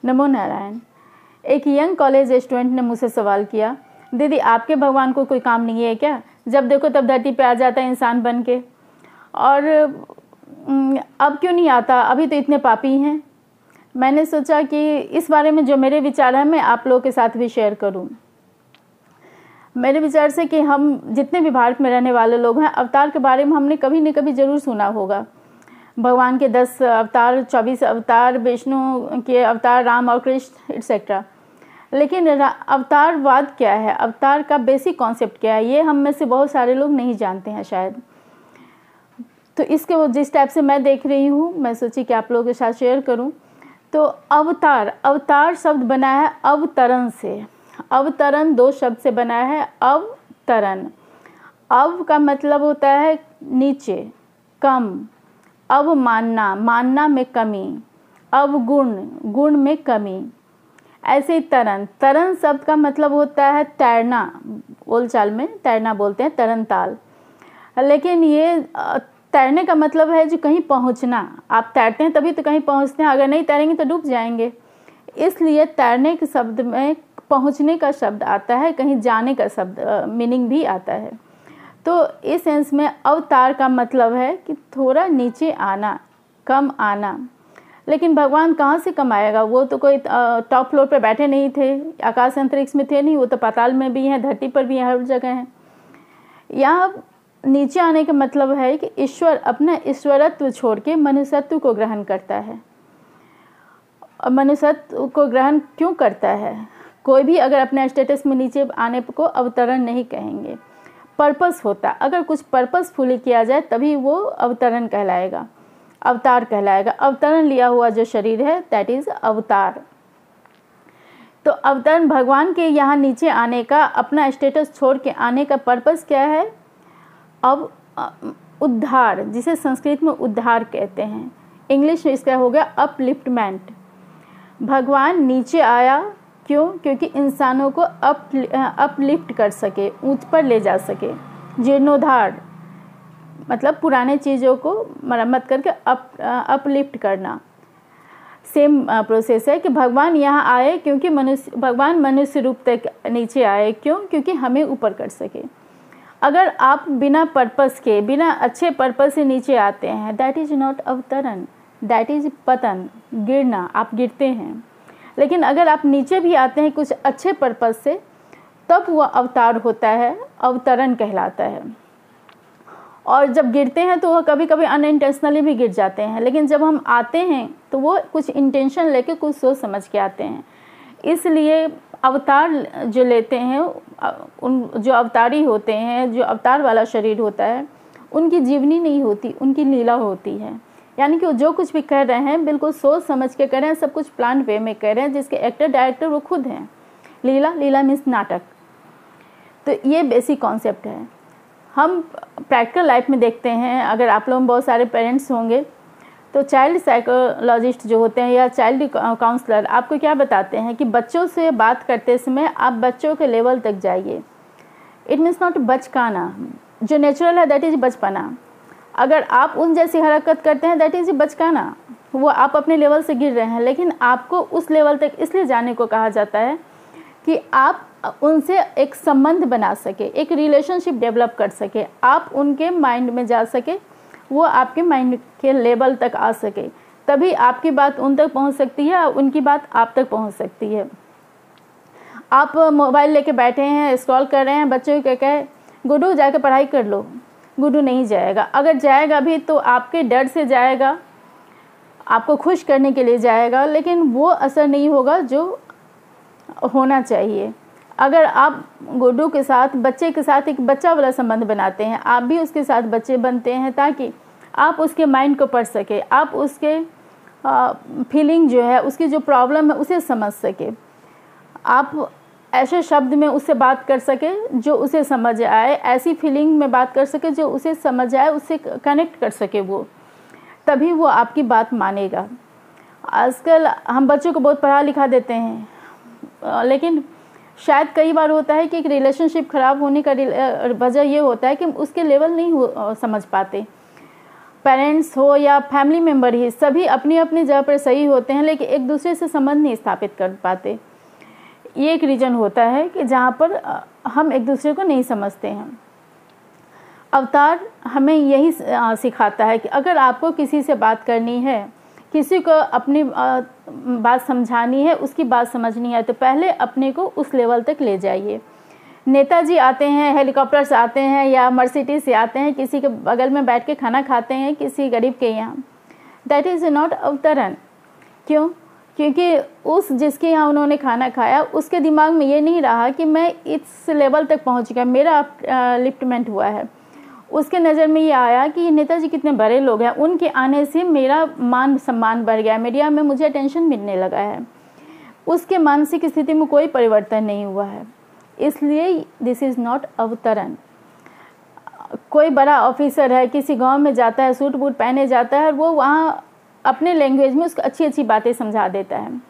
नमो नारायण। एक young college student ने मुझसे सवाल किया, दीदी आपके भगवान को कोई काम नहीं है क्या? जब देखो तब धरती पे आ जाता है इंसान बन के, और अब क्यों नहीं आता? अभी तो इतने पापी हैं। मैंने सोचा कि इस बारे में जो मेरे विचार हैं मैं आप लोगों के साथ भी शेयर करूं। मेरे विचार से कि हम जितने भी भारत में रहने वाले लोग हैं, अवतार के बारे में हमने कभी न कभी ज़रूर सुना होगा। भगवान के 10 अवतार, 24 अवतार, विष्णु के अवतार, राम और कृष्ण एक्सेट्रा। लेकिन अवतारवाद क्या है, अवतार का बेसिक कॉन्सेप्ट क्या है, ये हम में से बहुत सारे लोग नहीं जानते हैं शायद। तो इसके वो जिस टाइप से मैं देख रही हूँ, मैं सोची कि आप लोगों के साथ शेयर करूँ। तो अवतार शब्द बना है अवतरण से। अवतरण 2 शब्द से बना है। अवतरण, अव का मतलब होता है नीचे, कम, अवमानना, मानना में कमी, अवगुण, गुण में कमी। ऐसे ही तरण शब्द का मतलब होता है तैरना, बोलचाल में तैरना बोलते हैं, तरण ताल। लेकिन ये तैरने का मतलब है जो कहीं पहुंचना। आप तैरते हैं तभी तो कहीं पहुंचते हैं, अगर नहीं तैरेंगे तो डूब जाएंगे। इसलिए तैरने के शब्द में पहुंचने का शब्द आता है, कहीं जाने का शब्द मीनिंग भी आता है। तो इस सेंस में अवतार का मतलब है कि थोड़ा नीचे आना, कम आना। लेकिन भगवान कहाँ से कम आएगा? वो तो कोई टॉप फ्लोर पे बैठे नहीं थे, आकाश अंतरिक्ष में थे नहीं, वो तो पाताल में भी हैं, धरती पर भी हैं, हर जगह हैं। यहाँ नीचे आने का मतलब है कि ईश्वर अपना ईश्वरत्व छोड़ के मनुष्यत्व को ग्रहण करता है। और मनुष्यत्व को ग्रहण क्यों करता है? कोई भी अगर अपने स्टेटस में नीचे आने को अवतरण नहीं कहेंगे, पर्पस होता। अगर कुछ पर्पसफुली किया जाए तभी वो अवतरण कहलाएगा, अवतार कहलाएगा। अवतरण लिया हुआ जो शरीर है दैट इज अवतार। तो अवतरण भगवान के यहाँ नीचे आने का, अपना स्टेटस छोड़ के आने का पर्पस क्या है? अब उद्धार, जिसे संस्कृत में उद्धार कहते हैं, इंग्लिश में इसका हो गया अपलिफ्टमेंट। भगवान नीचे आया क्यों? क्योंकि इंसानों को अपलिफ्ट कर सके, ऊंच पर ले जा सके। जीर्णोद्धार मतलब पुराने चीज़ों को मरम्मत करके अपलिफ्ट करना। सेम प्रोसेस है कि भगवान यहाँ आए क्योंकि भगवान मनुष्य रूप तक नीचे आए। क्यों? क्योंकि हमें ऊपर कर सके। अगर आप बिना पर्पस के, बिना अच्छे पर्पस से नीचे आते हैं, दैट इज़ नॉट अवतरण, दैट इज़ पतन, गिरना, आप गिरते हैं। लेकिन अगर आप नीचे भी आते हैं कुछ अच्छे पर्पस से, तब वह अवतार होता है, अवतरण कहलाता है। और जब गिरते हैं तो वह कभी कभी अनइंटेंशनली भी गिर जाते हैं, लेकिन जब हम आते हैं तो वो कुछ इंटेंशन लेके, कुछ सोच समझ के आते हैं। इसलिए अवतार जो लेते हैं, उन जो अवतारी होते हैं, जो अवतार वाला शरीर होता है, उनकी जीवनी नहीं होती, उनकी लीला होती है। यानी कि वो जो कुछ भी कर रहे हैं बिल्कुल सोच समझ के कर रहे हैं, सब कुछ प्लान वे में कर रहे हैं, जिसके एक्टर डायरेक्टर वो खुद हैं। लीला मीन्स नाटक। तो ये बेसिक कॉन्सेप्ट है। हम प्रैक्टिकल लाइफ में देखते हैं, अगर आप लोग बहुत सारे पेरेंट्स होंगे तो चाइल्ड साइकोलॉजिस्ट जो होते हैं या चाइल्ड काउंसलर आपको क्या बताते हैं कि बच्चों से बात करते समय आप बच्चों के लेवल तक जाइए। इट मीन्स नॉट बचकाना, जो नेचुरल है दैट इज़ बचपना। अगर आप उन जैसी हरकत करते हैं दैट इज़ बचकाना, वो आप अपने लेवल से गिर रहे हैं। लेकिन आपको उस लेवल तक इसलिए जाने को कहा जाता है कि आप उनसे एक संबंध बना सके, एक रिलेशनशिप डेवलप कर सके, आप उनके माइंड में जा सके, वो आपके माइंड के लेवल तक आ सके, तभी आपकी बात उन तक पहुंच सकती है और उनकी बात आप तक पहुंच सकती है। आप मोबाइल लेके बैठे हैं, स्क्रॉल कर रहे हैं, बच्चों को कहे गुड्डू जाके पढ़ाई कर लो, गुड्डू नहीं जाएगा। अगर जाएगा भी तो आपके डर से जाएगा, आपको खुश करने के लिए जाएगा, लेकिन वो असर नहीं होगा जो होना चाहिए। अगर आप गुड्डू के साथ, बच्चे के साथ एक बच्चा वाला संबंध बनाते हैं, आप भी उसके साथ बच्चे बनते हैं ताकि आप उसके माइंड को पढ़ सके, आप उसके फीलिंग जो है, उसकी जो प्रॉब्लम है उसे समझ सके, आप ऐसे शब्द में उससे बात कर सके जो उसे समझ आए, ऐसी फीलिंग में बात कर सके जो उसे समझ आए, उससे कनेक्ट कर सके वो, तभी वो आपकी बात मानेगा। आजकल हम बच्चों को बहुत पढ़ा लिखा देते हैं, लेकिन शायद कई बार होता है कि एक रिलेशनशिप ख़राब होने का वजह ये होता है कि उसके लेवल नहीं समझ पाते। पेरेंट्स हो या फैमिली मेम्बर ही, सभी अपनी अपनी जगह पर सही होते हैं, लेकिन एक दूसरे से संबंध नहीं स्थापित कर पाते। ये एक रीज़न होता है कि जहाँ पर हम एक दूसरे को नहीं समझते हैं। अवतार हमें यही सिखाता है कि अगर आपको किसी से बात करनी है, किसी को अपनी बात समझानी है, उसकी बात समझनी है, तो पहले अपने को उस लेवल तक ले जाइए। नेताजी आते हैं, हेलीकॉप्टर से आते हैं या मर्सिडीज से आते हैं, किसी के बगल में बैठ के खाना खाते हैं किसी गरीब के यहाँ, दैट इज़ नॉट अवतरण। क्यों? क्योंकि उस जिसके यहाँ उन्होंने खाना खाया उसके दिमाग में ये नहीं रहा कि मैं इस लेवल तक पहुँच गया, मेरा लिफ्टमेंट हुआ है। उसके नज़र में ये आया कि ये नेताजी कितने बड़े लोग हैं, उनके आने से मेरा मान सम्मान बढ़ गया, मीडिया में मुझे अटेंशन मिलने लगा है। उसके मानसिक स्थिति में कोई परिवर्तन नहीं हुआ है, इसलिए दिस इज़ नॉट अवतरण। कोई बड़ा ऑफिसर है, किसी गांव में जाता है, सूट बूट पहने जाता है, वो वहाँ अपने लैंग्वेज में उसको अच्छी अच्छी बातें समझा देता है।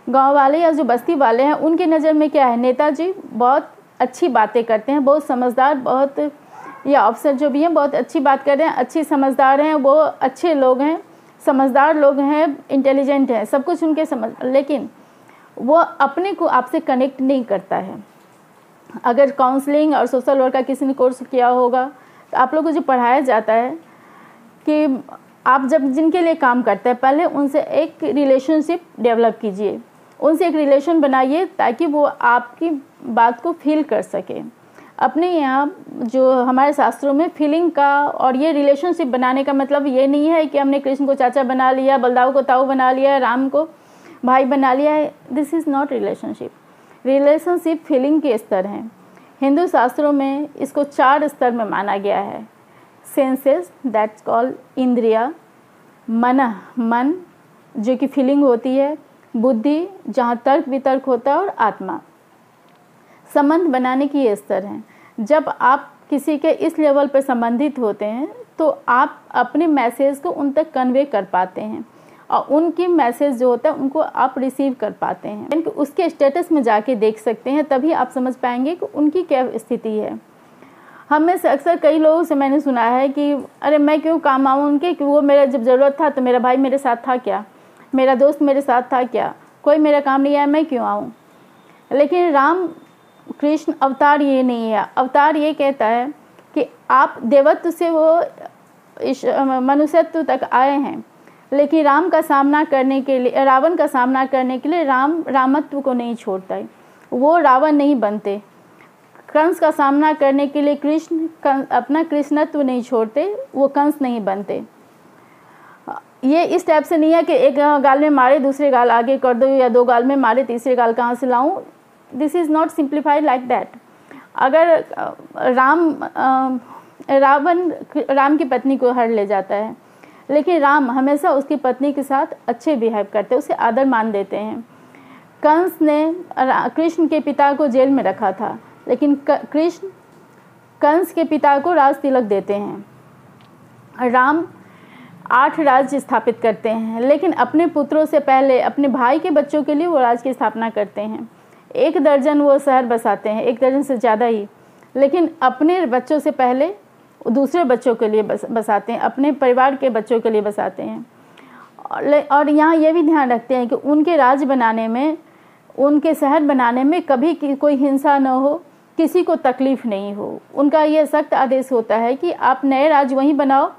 गांव वाले या जो बस्ती वाले हैं उनके नज़र में क्या है, नेताजी बहुत अच्छी बातें करते हैं, बहुत समझदार, बहुत, या अफसर जो भी हैं बहुत अच्छी बात कर रहे हैं, अच्छी समझदार हैं, वो अच्छे लोग हैं, समझदार लोग हैं, इंटेलिजेंट हैं, सब कुछ उनके समझ, लेकिन वो अपने को आपसे कनेक्ट नहीं करता है। अगर काउंसलिंग और सोशल वर्क का किसी ने कोर्स किया होगा तो आप लोगों को जो पढ़ाया जाता है कि आप जब जिनके लिए काम करते हैं पहले उनसे एक रिलेशनशिप डेवलप कीजिए, उनसे एक रिलेशन बनाइए ताकि वो आपकी बात को फील कर सके। अपने यहाँ जो हमारे शास्त्रों में फीलिंग का और ये रिलेशनशिप बनाने का मतलब ये नहीं है कि हमने कृष्ण को चाचा बना लिया, बलदाव को ताऊ बना लिया, राम को भाई बना लिया है। This is not relationship. Relationship feeling के स्तर हैं। हिंदू शास्त्रों में इसको 4 स्तर में माना गया है। सेंसेस, दैट्स कॉल्ड इंद्रिया, मन जो कि फीलिंग होती है, बुद्धि जहाँ तर्क वितर्क होता है, और आत्मा। संबंध बनाने की ये स्तर हैं। जब आप किसी के इस लेवल पर संबंधित होते हैं तो आप अपने मैसेज को उन तक कन्वे कर पाते हैं और उनकी मैसेज जो होता है उनको आप रिसीव कर पाते हैं, यानी कि उसके स्टेटस में जाके देख सकते हैं, तभी आप समझ पाएंगे कि उनकी क्या स्थिति है। हम में से अक्सर कई लोगों से मैंने सुना है कि अरे मैं क्यों काम आऊँ उनके, कि वो मेरा जब ज़रूरत था तो मेरा भाई मेरे साथ था क्या, मेरा दोस्त मेरे साथ था क्या, कोई मेरा काम नहीं आया, मैं क्यों आऊँ। लेकिन राम कृष्ण अवतार ये नहीं है। अवतार ये कहता है कि आप देवत्व से वो मनुष्यत्व तक आए हैं, लेकिन राम का सामना करने के लिए, रावण का सामना करने के लिए राम रामत्व को नहीं छोड़ता है, वो रावण नहीं बनते। कंस का सामना करने के लिए कृष्ण अपना कृष्णत्व नहीं छोड़ते, वो कंस नहीं बनते। ये इस टाइप से नहीं है कि एक गाल में मारे दूसरे गाल आगे कर दो, या 2 गाल में मारे तीसरे गाल कहाँ से लाऊं। This is not simplified like that. अगर रावण राम की पत्नी को हर ले जाता है, लेकिन राम हमेशा उसकी पत्नी के साथ अच्छे बिहेव करते हैं, उसे आदर मान देते हैं। कंस ने कृष्ण के पिता को जेल में रखा था, लेकिन कृष्ण कंस के पिता को राज तिलक देते हैं। राम 8 राज्य स्थापित करते हैं, लेकिन अपने पुत्रों से पहले अपने भाई के बच्चों के लिए वो राज्य की स्थापना करते हैं। 1 दर्जन वो शहर बसाते हैं, 1 दर्जन से ज़्यादा ही, लेकिन अपने बच्चों से पहले दूसरे बच्चों के लिए बसाते हैं, अपने परिवार के बच्चों के लिए बसाते हैं। और यहाँ ये भी ध्यान रखते हैं कि उनके राज्य बनाने में, उनके शहर बनाने में कभी कोई हिंसा न हो, किसी को तकलीफ़ नहीं हो। उनका ये सख्त आदेश होता है कि आप नए राज्य वहीं बनाओ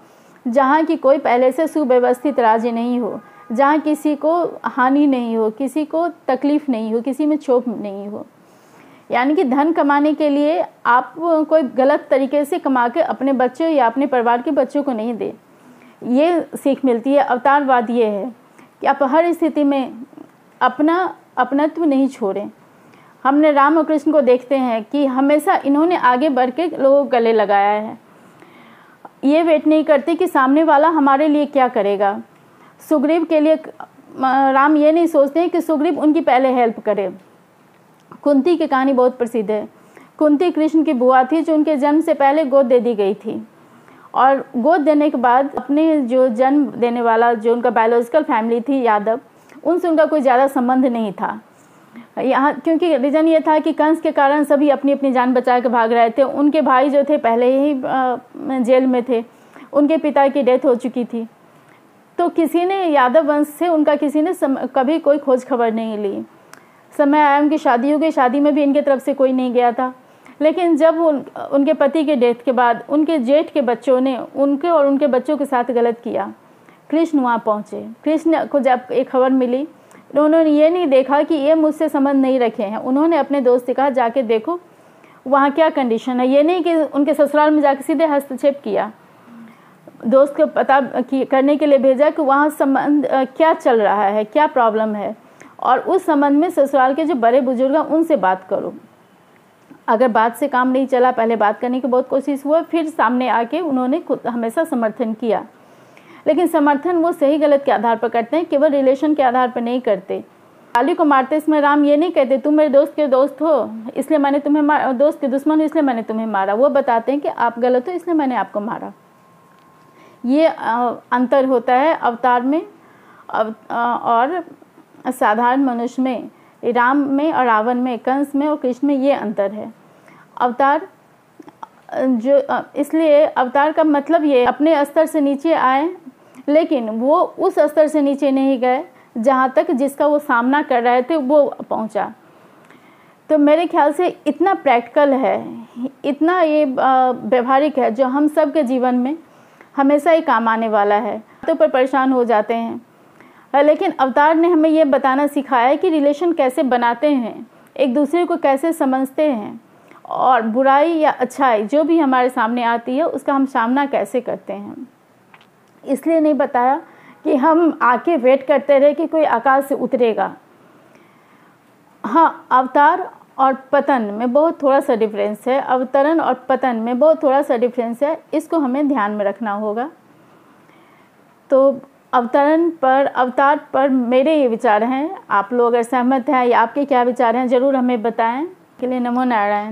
जहाँ की कोई पहले से सुव्यवस्थित राज्य नहीं हो, जहाँ किसी को हानि नहीं हो, किसी को तकलीफ़ नहीं हो, किसी में क्षोभ नहीं हो। यानी कि धन कमाने के लिए आप कोई गलत तरीके से कमा के अपने बच्चों या अपने परिवार के बच्चों को नहीं दे। ये सीख मिलती है। अवतारवाद ये है कि आप हर स्थिति में अपनत्व नहीं छोड़ें। हमने राम और कृष्ण को देखते हैं कि हमेशा इन्होंने आगे बढ़ के लोगों को गले लगाया है। ये वेट नहीं करते कि सामने वाला हमारे लिए क्या करेगा। सुग्रीव के लिए राम ये नहीं सोचते हैं कि सुग्रीव उनकी पहले हेल्प करे। कुंती की कहानी बहुत प्रसिद्ध है। कुंती कृष्ण की बुआ थी जो उनके जन्म से पहले गोद दे दी गई थी, और गोद देने के बाद अपने जो जन्म देने वाला जो उनका बायोलॉजिकल फैमिली थी यादव, उनसे उनका कोई ज़्यादा संबंध नहीं था। यहाँ क्योंकि रीज़न ये था कि कंस के कारण सभी अपनी अपनी जान बचा के भाग रहे थे। उनके भाई जो थे पहले ही जेल में थे, उनके पिता की डेथ हो चुकी थी। तो किसी ने यादव वंश से उनका किसी ने कभी कोई खोज खबर नहीं ली। समय आया उनकी शादी हो गई, शादी में भी इनके तरफ से कोई नहीं गया था। लेकिन जब उनके पति के डेथ के बाद उनके जेठ के बच्चों ने उनके और उनके बच्चों के साथ गलत किया। कृष्ण वहाँ पहुँचे। कृष्ण को जब एक खबर मिली, उन्होंने ये नहीं देखा कि ये मुझसे संबंध नहीं रखे हैं। उन्होंने अपने दोस्त से कहा जाके देखो वहाँ क्या कंडीशन है। ये नहीं कि उनके ससुराल में जाकर सीधे हस्तक्षेप किया, दोस्त को पता करने के लिए भेजा कि वहाँ संबंध क्या चल रहा है, क्या प्रॉब्लम है, और उस संबंध में ससुराल के जो बड़े बुजुर्ग हैं उनसे बात करो। अगर बात से काम नहीं चला, पहले बात करने की बहुत कोशिश हुआ, फिर सामने आके उन्होंने खुद हमेशा समर्थन किया। लेकिन समर्थन वो सही गलत के आधार पर करते हैं, केवल रिलेशन के आधार पर नहीं करते। काली को मारते समय राम ये नहीं कहते तुम मेरे दोस्त के दोस्त हो इसलिए मैंने तुम्हें मारा, दोस्त के दुश्मन हो इसलिए मैंने तुम्हें मारा। वो बताते हैं कि आप गलत हो इसलिए मैंने आपको मारा। ये अंतर होता है अवतार में और साधारण मनुष्य में, राम में और रावण में, कंस में और कृष्ण में, ये अंतर है। अवतार जो इसलिए अवतार का मतलब ये अपने स्तर से नीचे आए, लेकिन वो उस स्तर से नीचे नहीं गए जहाँ तक जिसका वो सामना कर रहे थे वो पहुँचा। तो मेरे ख्याल से इतना प्रैक्टिकल है, इतना ये व्यवहारिक है जो हम सब के जीवन में हमेशा ही काम आने वाला है। तो पर परेशान हो जाते हैं, लेकिन अवतार ने हमें ये बताना सिखाया कि रिलेशन कैसे बनाते हैं, एक दूसरे को कैसे समझते हैं, और बुराई या अच्छाई जो भी हमारे सामने आती है उसका हम सामना कैसे करते हैं। इसलिए नहीं बताया कि हम आके वेट करते रहे कि कोई आकाश से उतरेगा। हाँ, अवतार और पतन में बहुत थोड़ा सा डिफरेंस है, अवतरण और पतन में बहुत थोड़ा सा डिफरेंस है, इसको हमें ध्यान में रखना होगा। तो अवतार पर मेरे ये विचार हैं। आप लोग अगर सहमत हैं या आपके क्या विचार हैं ज़रूर हमें बताएं। के लिए नमो नारायण।